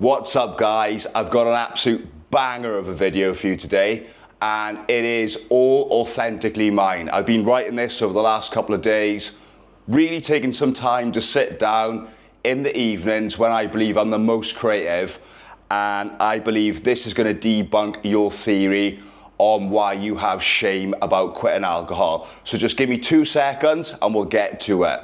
What's up, guys? I've got an absolute banger of a video for you today, and it is all authentically mine. I've been writing this over the last couple of days, really taking some time to sit down in the evenings when I believe I'm the most creative, and I believe this is going to debunk your theory on why you have shame about quitting alcohol. So just give me 2 seconds and we'll get to it.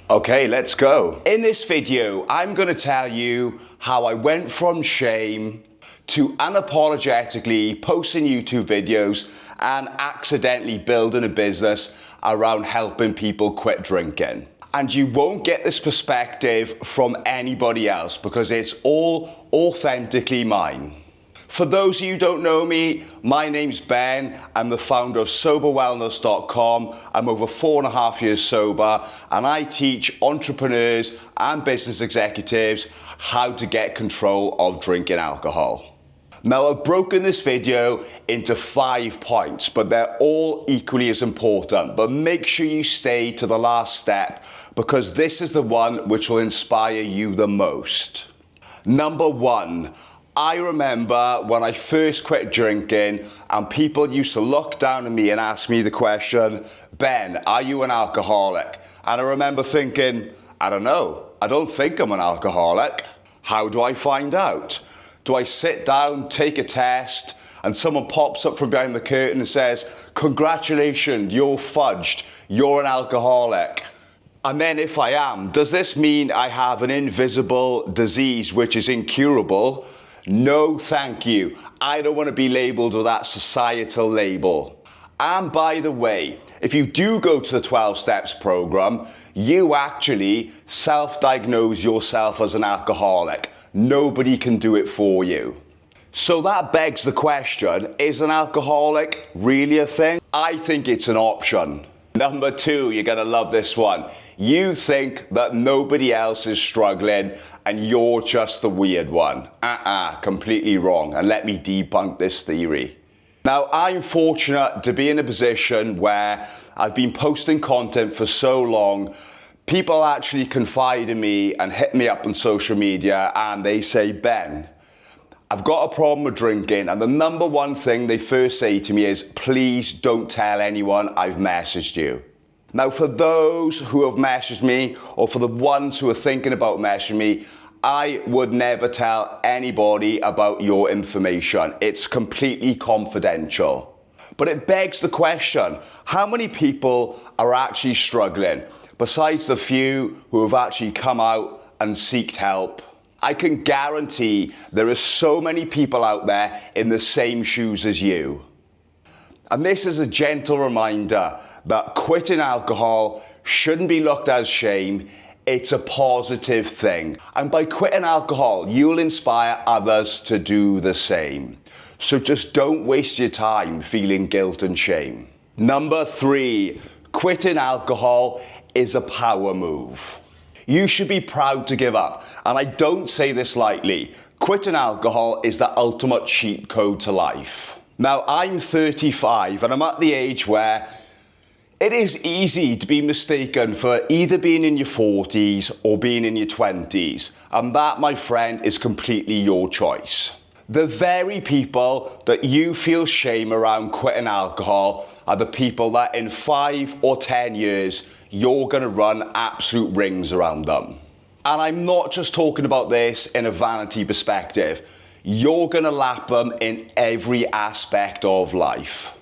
Okay, let's go. In this video, I'm going to tell you how I went from shame to unapologetically posting YouTube videos and accidentally building a business around helping people quit drinking. And you won't get this perspective from anybody else because it's all authentically mine. For those of you who don't know me, my name's Ben. I'm the founder of soberwellness.com. I'm over 4.5 years sober, and I teach entrepreneurs and business executives how to get control of drinking alcohol. Now, I've broken this video into 5 points, but they're all equally as important. But make sure you stay to the last step because this is the one which will inspire you the most. Number 1. I remember when I first quit drinking and people used to look down at me and ask me the question, Ben, are you an alcoholic? And I remember thinking, I don't know. I don't think I'm an alcoholic. How do I find out? Do I sit down, take a test, and someone pops up from behind the curtain and says, congratulations, you're fudged. You're an alcoholic. And then if I am, does this mean I have an invisible disease which is incurable? No, thank you. I don't want to be labeled with that societal label. And by the way, if you do go to the 12 Steps program, you actually self-diagnose yourself as an alcoholic. Nobody can do it for you. So that begs the question, is an alcoholic really a thing? I think it's an option. Number 2, you're going to love this one. You think that nobody else is struggling and you're just the weird one. Completely wrong. And let me debunk this theory. Now, I'm fortunate to be in a position where I've been posting content for so long, people actually confide in me and hit me up on social media and they say, Ben, I've got a problem with drinking, and the number 1 thing they first say to me is, please don't tell anyone I've messaged you. Now, for those who have messaged me, or for the ones who are thinking about messaging me, I would never tell anybody about your information. It's completely confidential. But it begs the question, how many people are actually struggling, besides the few who have actually come out and sought help? I can guarantee there are so many people out there in the same shoes as you. And this is a gentle reminder that quitting alcohol shouldn't be looked at as shame. It's a positive thing. And by quitting alcohol, you'll inspire others to do the same. So just don't waste your time feeling guilt and shame. Number 3, quitting alcohol is a power move. You should be proud to give up. And I don't say this lightly. Quitting alcohol is the ultimate cheat code to life. Now, I'm 35 and I'm at the age where it is easy to be mistaken for either being in your 40s or being in your 20s. And that, my friend, is completely your choice. The very people that you feel shame around quitting alcohol are the people that in 5 or 10 years, you're going to run absolute rings around them. And I'm not just talking about this in a vanity perspective. You're going to lap them in every aspect of life.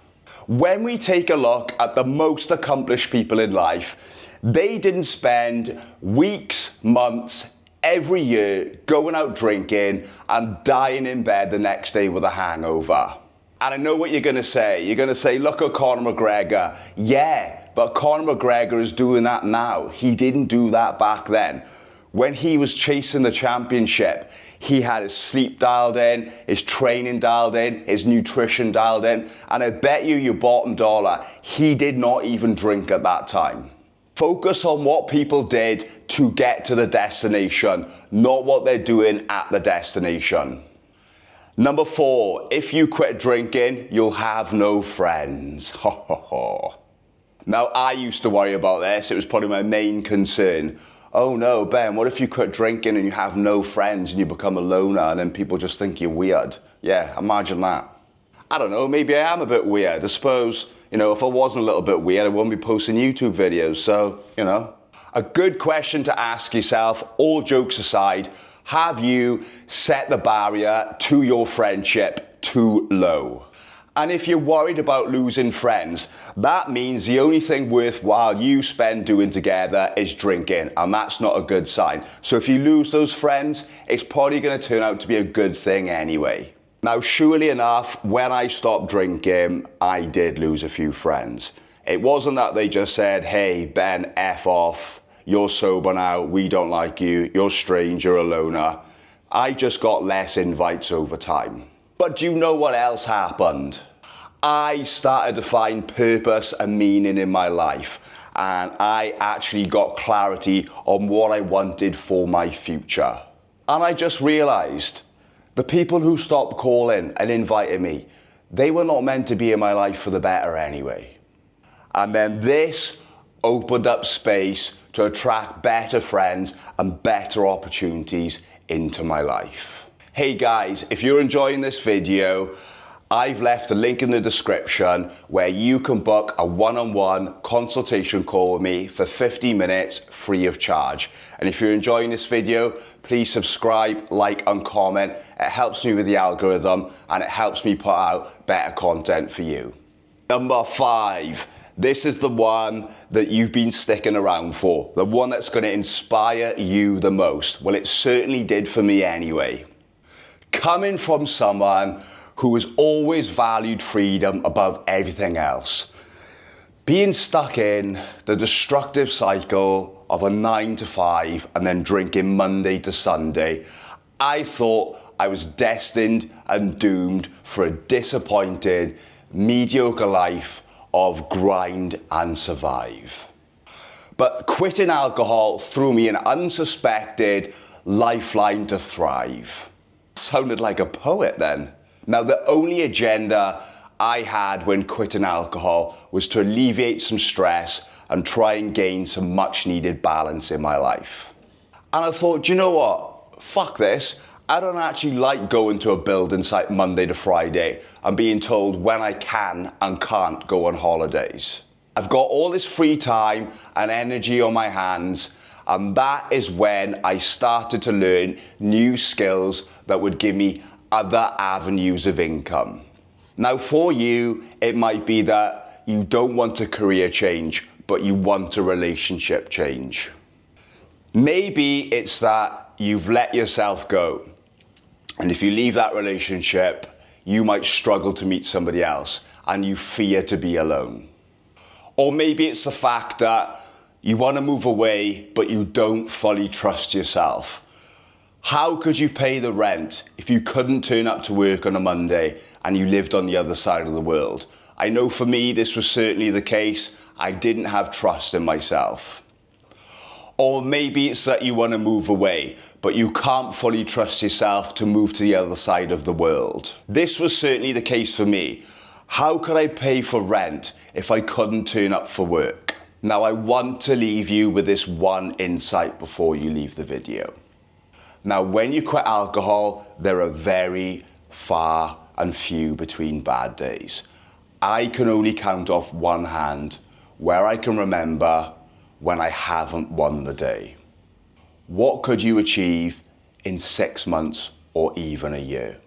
When we take a look at the most accomplished people in life, they didn't spend weeks, months, every year going out drinking and dying in bed the next day with a hangover. And I know what you're going to say. You're going to say, look at Conor McGregor. Yeah, but Conor McGregor is doing that now. He didn't do that back then. When he was chasing the championship, he had his sleep dialed in, his training dialed in, his nutrition dialed in. And I bet you your bottom dollar, he did not even drink at that time. Focus on what people did to get to the destination, not what they're doing at the destination. Number 4, if you quit drinking, you'll have no friends. Now, I used to worry about this. It was probably my main concern. oh no, Ben, what if you quit drinking and you have no friends and you become a loner and then people just think you're weird? Yeah, imagine that. I don't know, maybe I am a bit weird. I suppose, if I wasn't a little bit weird, I wouldn't be posting YouTube videos. So, A good question to ask yourself, all jokes aside, have you set the barrier to your friendship too low? And if you're worried about losing friends, that means the only thing worthwhile you spend doing together is drinking, and that's not a good sign. So if you lose those friends, it's probably going to turn out to be a good thing anyway. Now, surely enough, when I stopped drinking, I did lose a few friends. It wasn't that they just said, hey, Ben, F off, you're sober now, we don't like you, you're strange, you're a loner. I just got less invites over time. But do you know what else happened? I started to find purpose and meaning in my life, and I actually got clarity on what I wanted for my future. And I just realized the people who stopped calling and inviting me, they were not meant to be in my life for the better anyway. And then this opened up space to attract better friends and better opportunities into my life. Hey guys, if you're enjoying this video, I've left a link in the description where you can book a one-on-one consultation call with me for 50 minutes free of charge. And if you're enjoying this video, please subscribe, like, and comment. It helps me with the algorithm and it helps me put out better content for you. Number 5. This is the one that you've been sticking around for. The one that's going to inspire you the most. Well, it certainly did for me anyway. Coming from someone who has always valued freedom above everything else. Being stuck in the destructive cycle of a 9 to 5 and then drinking Monday to Sunday, I thought I was destined and doomed for a disappointing, mediocre life of grind and survive. But quitting alcohol threw me an unsuspected lifeline to thrive. Sounded like a poet then. Now, the only agenda I had when quitting alcohol was to alleviate some stress and try and gain some much needed balance in my life. And I thought, do you know what? Fuck this. I don't actually like going to a building site Monday to Friday and being told when I can and can't go on holidays. I've got all this free time and energy on my hands, and that is when I started to learn new skills that would give me other avenues of income. Now for you, it might be that you don't want a career change, but you want a relationship change. Maybe it's that you've let yourself go. And if you leave that relationship, you might struggle to meet somebody else and you fear to be alone. Or maybe it's the fact that you want to move away, but you don't fully trust yourself. How could you pay the rent if you couldn't turn up to work on a Monday and you lived on the other side of the world? I know for me, this was certainly the case. I didn't have trust in myself. Or maybe it's that you want to move away, but you can't fully trust yourself to move to the other side of the world. This was certainly the case for me. How could I pay for rent if I couldn't turn up for work? Now, I want to leave you with this one insight before you leave the video. Now, when you quit alcohol, there are very far and few between bad days. I can only count off one hand where I can remember when I haven't won the day. What could you achieve in 6 months or even a year?